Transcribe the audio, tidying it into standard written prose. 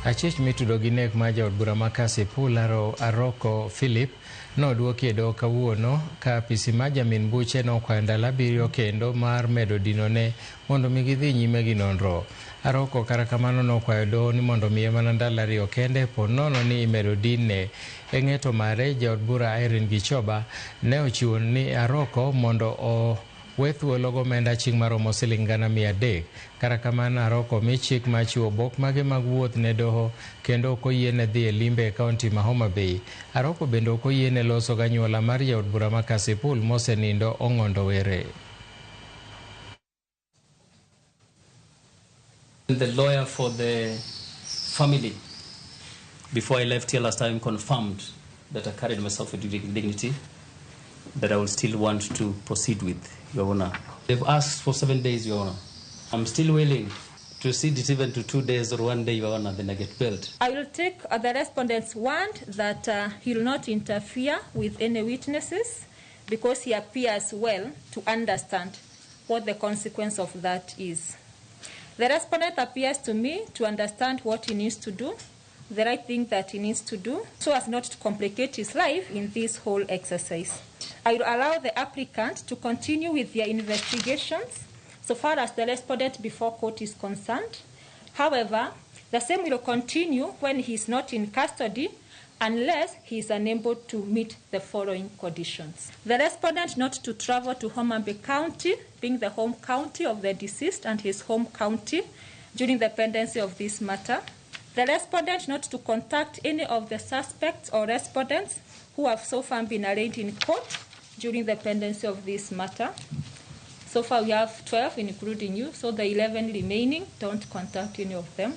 Achich mitudo gi nek ma jaod bura ma Philip Aroko Philip noduoki e doho kawuono ka apisi ma jamin buche nokwayo ndalo 7 kendo mar medo dinone mondo mi gidhi nyime gi nonro. Aroko kata kamano nokwayo doho ni mondo miye mana ndalo 2 kende ponono ni imedo dinne. E ng'eto mare jaod bura Irene Gichoba ne ochiwo ni Aroko mondo we thuolo gomenda ching maromo siling gana 300. Kata kamano Aroko mi chik ma chiwo bok mage mag wuoth ne doho kendo ok oyiene dhi e limbe e kaunti ma Homa Bay. Aroko bende ok oyiene loso ganyuola mar jaod bura ma Kasipul mosenindo Ong'ondo Were. The lawyer for the family, before I left here last time, confirmed that I carried myself with dignity, that I will still want to proceed with, Your Honor. They've asked for 7 days, Your Honor. I'm still willing to cede it even to 2 days or 1 day, Your Honor, then I get billed. I will take the respondent's word that he will not interfere with any witnesses because he appears well to understand what the consequence of that is. The respondent appears to me to understand what he needs to do, the right thing that he needs to do, so as not to complicate his life in this whole exercise. I will allow the applicant to continue with their investigations so far as the respondent before court is concerned. However, the same will continue when he is not in custody unless he is unable to meet the following conditions. The respondent not to travel to Homa Bay County, being the home county of the deceased and his home county, during the pendency of this matter. The respondent not to contact any of the suspects or respondents who have so far been arraigned in court during the pendency of this matter. So far we have 12, including you, so the 11 remaining, don't contact any of them.